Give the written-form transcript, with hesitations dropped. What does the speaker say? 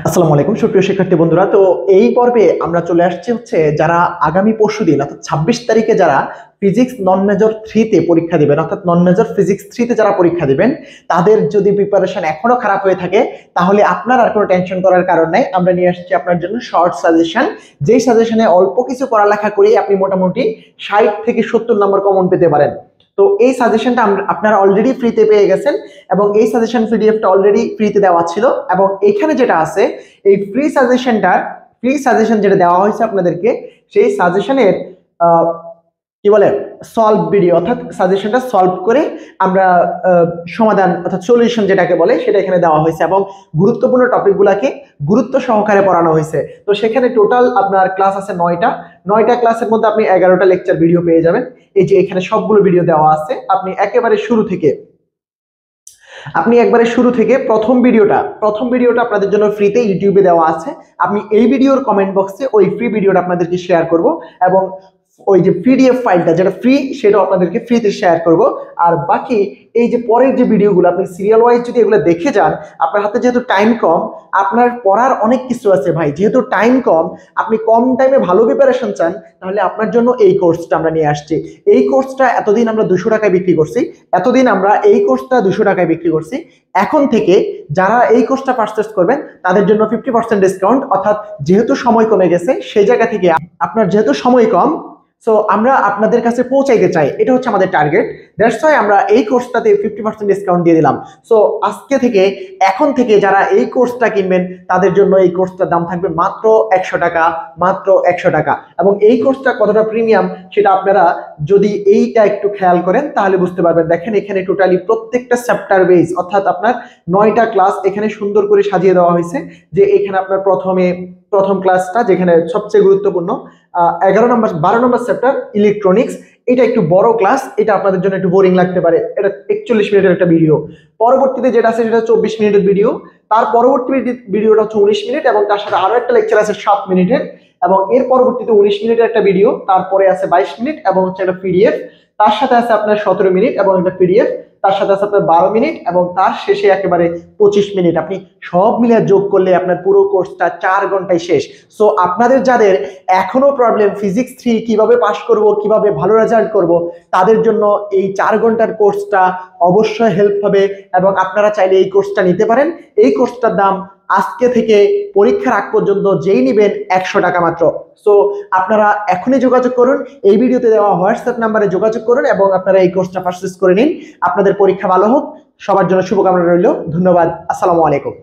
আসসালামু আলাইকুম সুপ্রিয় শিক্ষার্থী বন্ধুরা। তো এই পর্বে আমরা চলে আসছি হচ্ছে যারা আগামী পরশুদিন অর্থাৎ 26 তারিখে যারা ফিজিক্স নন মেজর 3 তে পরীক্ষা দিবেন, অর্থাৎ নন মেজর ফিজিক্স 3 তে যারা পরীক্ষা দিবেন, তাদের যদি প্রিপারেশন এখনো খারাপ হয়ে থাকে তাহলে আপনার আর কোনো টেনশন করার কারণ নাই। আমরা নিয়ে আসছি আপনার জন্য শর্ট সাজেশন, যেই সাজেশনে অল্প কিছু পড়ালেখা করে আপনি মোটামুটি 60 থেকে 70 নম্বর কমন পেতে পারেন। তো এই সাজেশনটা আপনারা অলরেডি ফ্রিতে পেয়ে গেছেন এবং এই সাজেশন পিডিএফটা অলরেডি ফ্রিতে দেওয়া ছিল। এবং এখানে যেটা আছে এই ফ্রি সাজেশন যেটা দেওয়া হয়েছে আপনাদেরকে, সেই সাজেশনের কি বলে সলভ ভিডিও, অর্থাৎ সাজেশনটা সলভ করে আমরা সমাধান অর্থাৎ সলিউশন যেটাকে বলে সেটা এখানে দেওয়া হয়েছে এবং গুরুত্বপূর্ণ টপিকগুলোকে গুরুত্ব সহকারে পড়ানো হয়েছে। তো সেখানে টোটাল আপনার ক্লাস আছে 9টা ক্লাসের মধ্যে আপনি 11টা লেকচার ভিডিও পেয়ে যাবেন। এই যে এখানে সবগুলো ভিডিও দেওয়া আছে। আপনি একবারে শুরু থেকে প্রথম ভিডিওটা আপনাদের জন্য ফ্রিতে ইউটিউবে দেওয়া আছে। আপনি এই ভিডিওর কমেন্ট বক্সে ওই ফ্রি ভিডিওটা আপনাদেরকে শেয়ার করব এবং ওই যে পিডিএফ ফাইলটা যেটা ফ্রি সেটাও আপনাদেরকে ফ্রিতে শেয়ার করব। আর বাকি এই যে পরের যে ভিডিওগুলো আপনি সিরিয়াল ওয়াইজ যদি এগুলো দেখে যান, আপনার হাতে যেহেতু টাইম কম, আপনার পড়ার অনেক কিছু আছে ভাই, যেহেতু টাইম কম, আপনি কম টাইমে ভালো প্রিপারেশন চান, তাহলে আপনার জন্য এই কোর্সটা আমরা নিয়ে আসছি। এই কোর্সটা এতদিন আমরা 200 টাকায় বিক্রি করছি, এখন থেকে যারা এই কোর্সটা পারচেজ করবেন তাদের জন্য 50% ডিসকাউন্ট, অর্থাৎ যেহেতু সময় কমে গেছে সেই জায়গা থেকে আপনার যেহেতু সময় কম, সো আমরা আপনাদের কাছে পৌঁছাইতে চাই, এটা হচ্ছে আমাদের টার্গেট। দ্যাটস ওয়াই আমরা এই কোর্সটাতে 50% ডিসকাউন্ট দিয়ে দিলাম। সো এখন থেকে যারা এই কোর্সটা কিনবেন তাদের জন্য এই কোর্সটার দাম থাকবে মাত্র 100 টাকা। এবং এই কোর্সটা কতটা প্রিমিয়াম সেটা আপনারা যদি এইটা একটু খেয়াল করেন তাহলে বুঝতে পারবেন। দেখেন এখানে টোটালি প্রত্যেকটা চ্যাপ্টার বেজ, অর্থাৎ আপনার 9টা ক্লাস এখানে সুন্দর করে সাজিয়ে দেওয়া হয়েছে। যে এখানে আপনার প্রথম ক্লাসটা যেখানে সবচেয়ে গুরুত্বপূর্ণ 12 নম্বর চ্যাপ্টার ইলেকট্রনিক্স, এটা একটু বড় ক্লাস, এটা আপনাদের জন্য একটু বোরিং লাগতে পারে, এটা 41 মিনিটের একটা ভিডিও। পরবর্তীতে যেটা আছে সেটা 24 মিনিটের ভিডিও, তার পরবর্তী ভিডিওটা হচ্ছে 19 মিনিট এবং তার সাথে আরো একটা লেকচার আছে 7 মিনিটের, এবং এর পরবর্তীতে 19 মিনিটের একটা ভিডিও, তারপরে আছে 22 মিনিট এবং হচ্ছে একটা পিডিএফ, তার সাথে আছে আপনার 17 মিনিট এবং একটা পিডিএফ, তার সাথে আছে আপনার 12 মিনিট এবং তার শেষে একেবারে 25 মিনিট। আপনি সব মিলিয়ে যোগ করলে আপনার পুরো কোর্সটা 4 ঘন্টায় শেষ। সো আপনাদের যাদের এখনো প্রবলেম ফিজিক্স 3 কিভাবে পাস করব, কিভাবে ভালো রেজাল্ট করব, তাদের জন্য এই 4 ঘন্টার কোর্সটা অবশ্যই হেল্প হবে এবং আপনারা চাইলে এই কোর্সটা নিতে পারেন। এই কোর্সটার দাম আজকে থেকে পরীক্ষার আগ পর্যন্ত যেই নেবেন 100 টাকা মাত্র। সো আপনারা এখনই যোগাযোগ করুন, এই ভিডিওতে দেওয়া হোয়াটসঅ্যাপ নাম্বারে যোগাযোগ করুন এবং আপনারা এই কোর্সটা পারচেজ করে নিন। আপনাদের পরীক্ষা ভালো হোক, সবার জন্য শুভকামনা রইল। ধন্যবাদ। আসসালামু আলাইকুম।